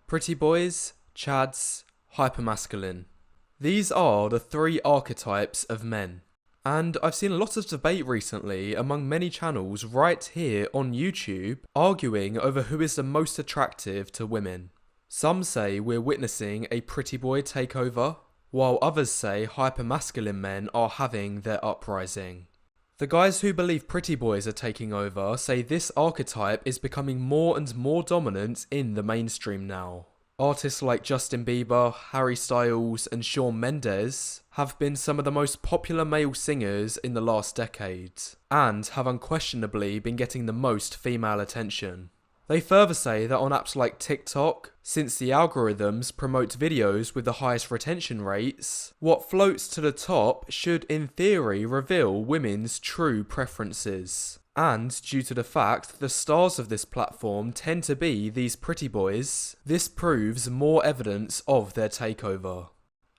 Pretty boys, chads, hypermasculine. These are the three archetypes of men. And I've seen a lot of debate recently among many channels right here on YouTube arguing over who is the most attractive to women. Some say we're witnessing a pretty boy takeover, while others say hypermasculine men are having their uprising. The guys who believe pretty boys are taking over say this archetype is becoming more and more dominant in the mainstream now. Artists like Justin Bieber, Harry Styles and Shawn Mendes have been some of the most popular male singers in the last decade, and have unquestionably been getting the most female attention. They further say that on apps like TikTok, since the algorithms promote videos with the highest retention rates, what floats to the top should in theory reveal women's true preferences. And due to the fact that the stars of this platform tend to be these pretty boys, this proves more evidence of their takeover.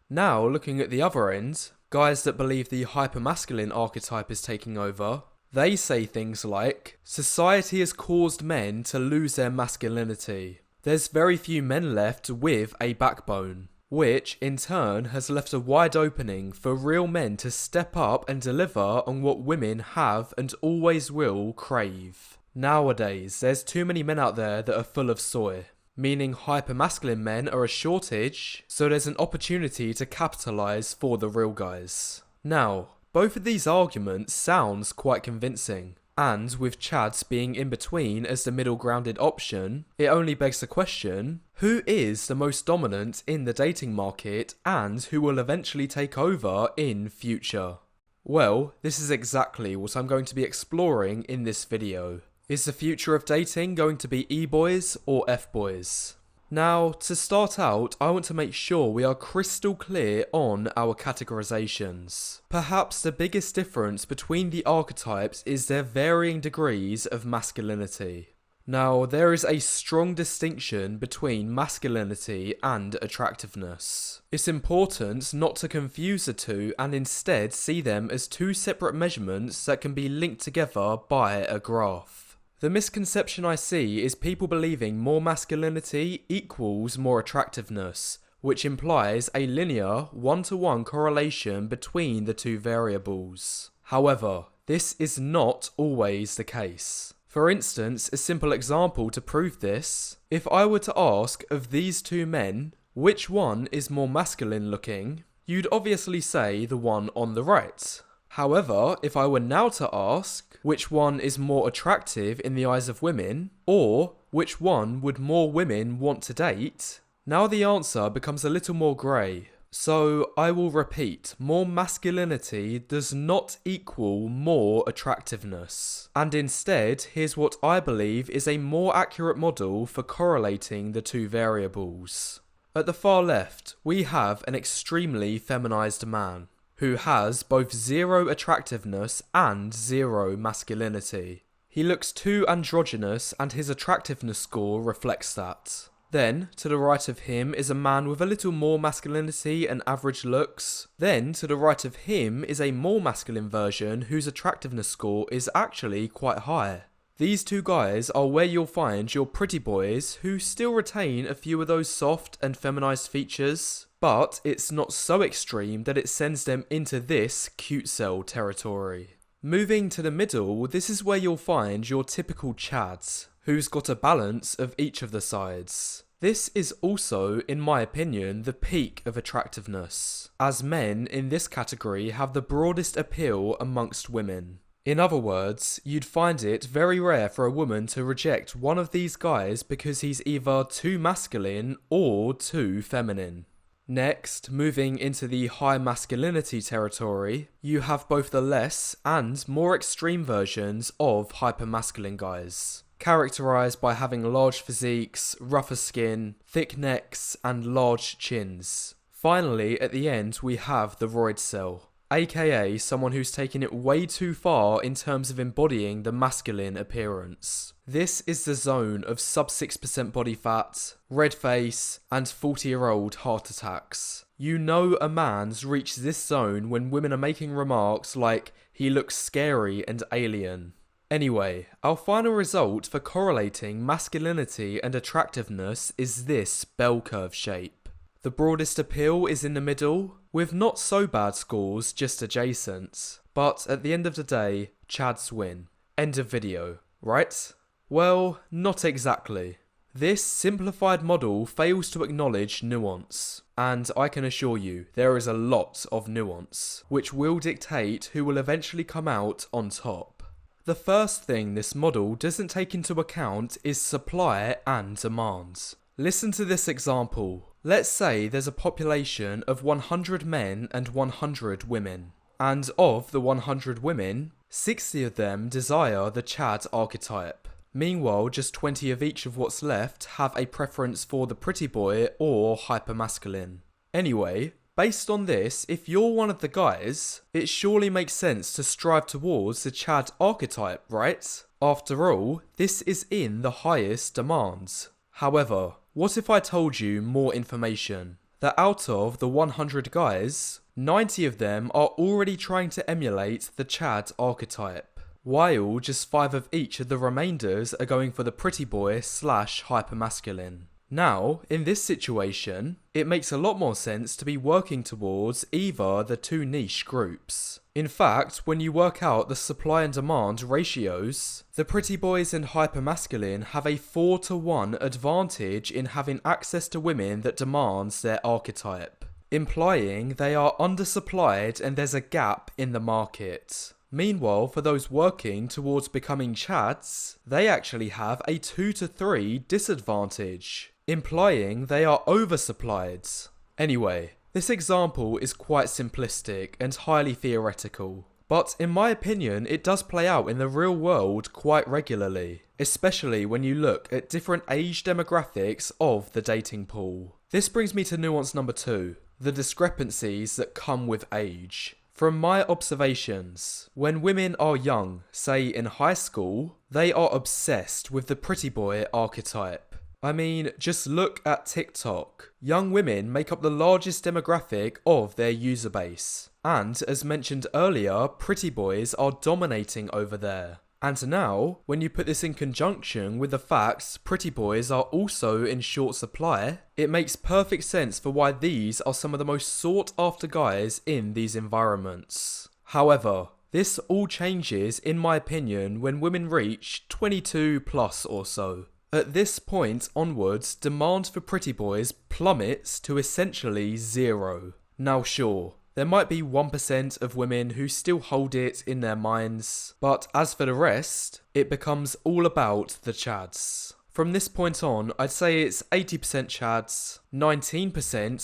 Now looking at the other end, guys that believe the hypermasculine archetype is taking over, they say things like, society has caused men to lose their masculinity. There's very few men left with a backbone, which in turn has left a wide opening for real men to step up and deliver on what women have and always will crave. Nowadays, there's too many men out there that are full of soy, meaning hypermasculine men are a shortage, so there's an opportunity to capitalise for the real guys. Now, both of these arguments sounds quite convincing, and with chads being in between as the middle grounded option, it only begs the question, who is the most dominant in the dating market and who will eventually take over in future? Well, this is exactly what I'm going to be exploring in this video. Is the future of dating going to be e-boys or f-boys? Now, to start out, I want to make sure we are crystal clear on our categorizations. Perhaps the biggest difference between the archetypes is their varying degrees of masculinity. Now, there is a strong distinction between masculinity and attractiveness. It's important not to confuse the two and instead see them as two separate measurements that can be linked together by a graph. The misconception I see is people believing more masculinity equals more attractiveness, which implies a linear, one-to-one correlation between the two variables. However, this is not always the case. For instance, a simple example to prove this, if I were to ask of these two men, which one is more masculine looking, you'd obviously say the one on the right. However, if I were now to ask, which one is more attractive in the eyes of women, or which one would more women want to date, now the answer becomes a little more grey. So I will repeat, more masculinity does not equal more attractiveness. And instead, here's what I believe is a more accurate model for correlating the two variables. At the far left, we have an extremely feminized man, who has both zero attractiveness and zero masculinity. He looks too androgynous and his attractiveness score reflects that. Then, to the right of him is a man with a little more masculinity and average looks. Then, to the right of him is a more masculine version whose attractiveness score is actually quite high. These two guys are where you'll find your pretty boys who still retain a few of those soft and feminized features, but it's not so extreme that it sends them into this cute cell territory. Moving to the middle, this is where you'll find your typical chads, who's got a balance of each of the sides. This is also, in my opinion, the peak of attractiveness, as men in this category have the broadest appeal amongst women. In other words, you'd find it very rare for a woman to reject one of these guys because he's either too masculine or too feminine. Next, moving into the high masculinity territory, you have both the less and more extreme versions of hypermasculine guys, characterised by having large physiques, rougher skin, thick necks and large chins. Finally, at the end we have the roid cell, aka someone who's taken it way too far in terms of embodying the masculine appearance. This is the zone of sub 6% body fat, red face, and 40-year-old heart attacks. You know a man's reached this zone when women are making remarks like, he looks scary and alien. Anyway, our final result for correlating masculinity and attractiveness is this bell curve shape. The broadest appeal is in the middle, with not so bad scores just adjacent. But at the end of the day, Chads win. End of video, right? Well, not exactly. This simplified model fails to acknowledge nuance, and I can assure you there is a lot of nuance, which will dictate who will eventually come out on top. The first thing this model doesn't take into account is supply and demand. Listen to this example. Let's say there's a population of 100 men and 100 women, and of the 100 women, 60 of them desire the Chad archetype. Meanwhile, just 20 of each of what's left have a preference for the pretty boy or hypermasculine. Anyway, based on this, if you're one of the guys, it surely makes sense to strive towards the Chad archetype, right? After all, this is in the highest demands. However, what if I told you more information? That out of the 100 guys, 90 of them are already trying to emulate the Chad archetype, while just 5 of each of the remainders are going for the pretty boy / hypermasculine. Now, in this situation, it makes a lot more sense to be working towards either the two niche groups. In fact, when you work out the supply and demand ratios, the pretty boys and hypermasculine have a 4-to-1 advantage in having access to women that demands their archetype, implying they are undersupplied and there's a gap in the market. Meanwhile, for those working towards becoming Chads, they actually have a 2-to-3 disadvantage, implying they are oversupplied. Anyway, this example is quite simplistic and highly theoretical, but in my opinion it does play out in the real world quite regularly, especially when you look at different age demographics of the dating pool. This brings me to nuance number 2, the discrepancies that come with age. From my observations, when women are young, say in high school, they are obsessed with the pretty boy archetype. I mean, just look at TikTok. Young women make up the largest demographic of their user base. And as mentioned earlier, pretty boys are dominating over there. And now, when you put this in conjunction with the fact pretty boys are also in short supply, it makes perfect sense for why these are some of the most sought after guys in these environments. However, this all changes in my opinion when women reach 22 plus or so. At this point onwards, demand for pretty boys plummets to essentially 0. Now sure, there might be 1% of women who still hold it in their minds, but as for the rest, it becomes all about the Chads. From this point on, I'd say it's 80% Chads, 19%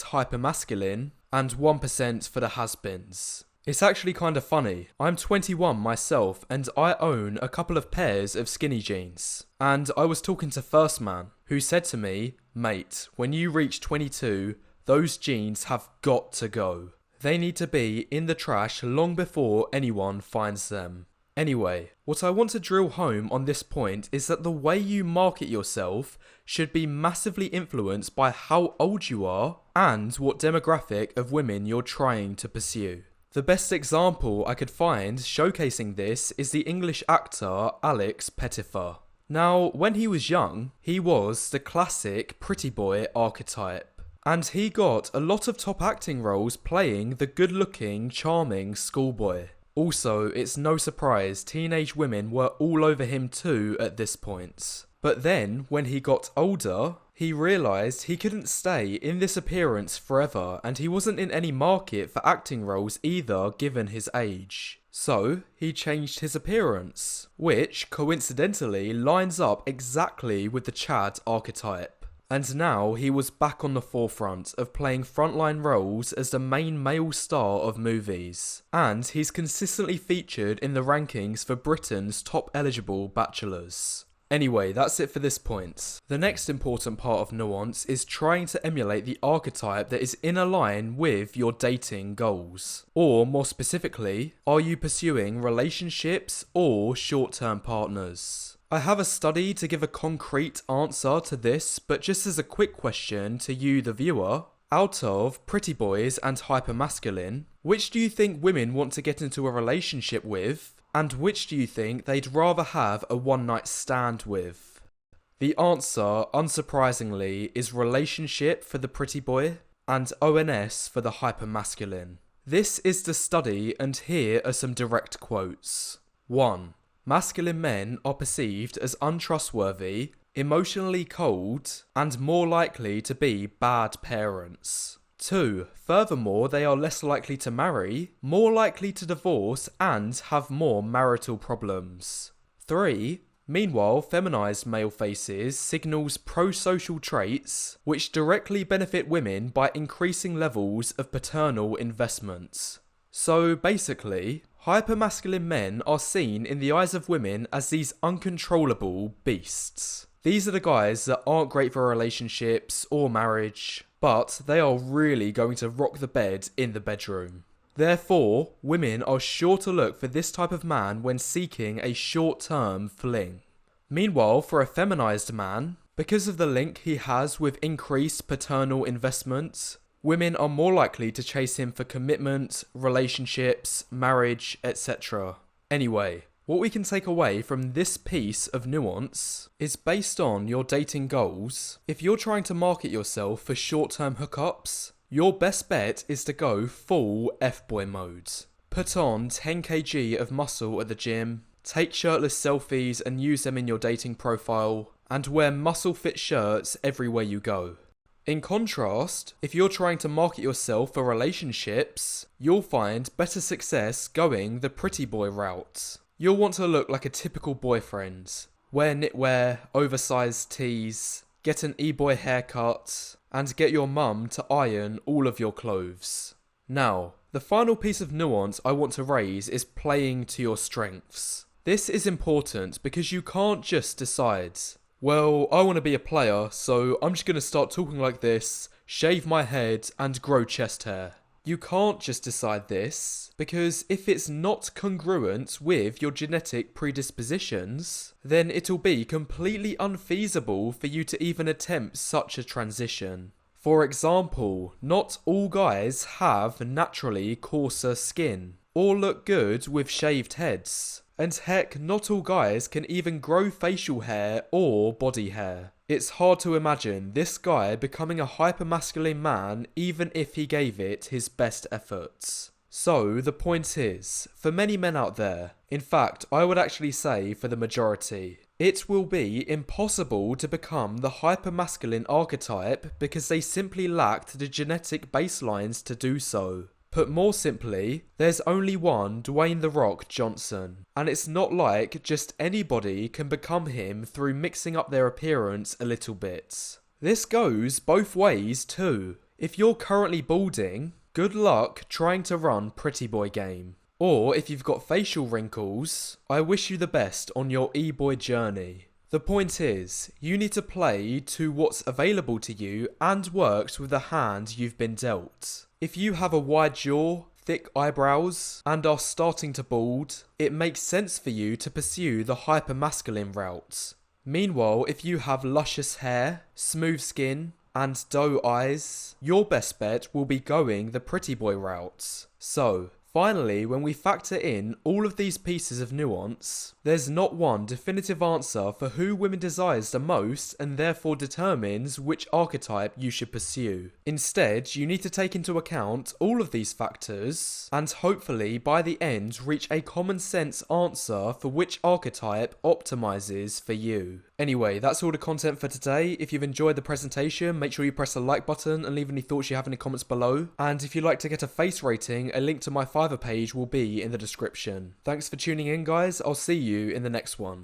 hypermasculine, and 1% for the has-beens. It's actually kind of funny. I'm 21 myself and I own a couple of pairs of skinny jeans. And I was talking to First Man, who said to me, "Mate, when you reach 22, those jeans have got to go. They need to be in the trash long before anyone finds them." Anyway, what I want to drill home on this point is that the way you market yourself should be massively influenced by how old you are and what demographic of women you're trying to pursue. The best example I could find showcasing this is the English actor Alex Pettyfer. Now, when he was young, he was the classic pretty boy archetype. And he got a lot of top acting roles playing the good-looking, charming schoolboy. Also, it's no surprise teenage women were all over him too at this point. But then, when he got older, he realised he couldn't stay in this appearance forever and he wasn't in any market for acting roles either given his age. So, he changed his appearance, which coincidentally lines up exactly with the Chad archetype. And now he was back on the forefront of playing frontline roles as the main male star of movies. And he's consistently featured in the rankings for Britain's top eligible bachelors. Anyway, that's it for this point. The next important part of nuance is trying to emulate the archetype that is in a line with your dating goals. Or more specifically, are you pursuing relationships or short-term partners? I have a study to give a concrete answer to this, but just as a quick question to you, the viewer, out of pretty boys and hypermasculine, which do you think women want to get into a relationship with And which do you think they'd rather have a one-night stand with? The answer, unsurprisingly, is relationship for the pretty boy and ONS for the hypermasculine. This is the study, and here are some direct quotes. 1. Masculine men are perceived as untrustworthy, emotionally cold, and more likely to be bad parents. 2. Furthermore, they are less likely to marry, more likely to divorce, and have more marital problems. 3. Meanwhile, feminized male faces signals pro-social traits which directly benefit women by increasing levels of paternal investments. So basically, hypermasculine men are seen in the eyes of women as these uncontrollable beasts. These are the guys that aren't great for relationships or marriage, but they are really going to rock the bed in the bedroom. Therefore, women are sure to look for this type of man when seeking a short-term fling. Meanwhile, for a feminized man, because of the link he has with increased paternal investments, women are more likely to chase him for commitment, relationships, marriage, etc. Anyway, what we can take away from this piece of nuance is based on your dating goals. If you're trying to market yourself for short-term hookups, your best bet is to go full F-boy mode. Put on 10 kg of muscle at the gym, take shirtless selfies and use them in your dating profile, and wear muscle-fit shirts everywhere you go. In contrast, if you're trying to market yourself for relationships, you'll find better success going the pretty boy route. You'll want to look like a typical boyfriend. Wear knitwear, oversized tees, get an e-boy haircut, and get your mum to iron all of your clothes. Now, the final piece of nuance I want to raise is playing to your strengths. This is important because you can't just decide, well, I want to be a player, so I'm just going to start talking like this, shave my head, and grow chest hair. You can't just decide this, because if it's not congruent with your genetic predispositions, then it'll be completely unfeasible for you to even attempt such a transition. For example, not all guys have naturally coarser skin, or look good with shaved heads. And heck, not all guys can even grow facial hair or body hair. It's hard to imagine this guy becoming a hypermasculine man even if he gave it his best efforts. So the point is, for many men out there, in fact I would actually say for the majority, it will be impossible to become the hypermasculine archetype because they simply lacked the genetic baselines to do so. Put more simply, there's only one Dwayne "The Rock" Johnson, and it's not like just anybody can become him through mixing up their appearance a little bit. This goes both ways too. If you're currently balding, good luck trying to run pretty boy game. Or if you've got facial wrinkles, I wish you the best on your e-boy journey. The point is, you need to play to what's available to you and works with the hand you've been dealt. If you have a wide jaw, thick eyebrows, and are starting to bald, it makes sense for you to pursue the hypermasculine route. Meanwhile, if you have luscious hair, smooth skin, and doe eyes, your best bet will be going the pretty boy route. So, finally, when we factor in all of these pieces of nuance, there's not one definitive answer for who women desires the most and therefore determines which archetype you should pursue. Instead, you need to take into account all of these factors and hopefully by the end reach a common sense answer for which archetype optimizes for you. Anyway, that's all the content for today. If you've enjoyed the presentation, make sure you press the like button and leave any thoughts you have in the comments below. And if you'd like to get a face rating, a link to my Fiverr page will be in the description. Thanks for tuning in, guys. I'll see you in the next one.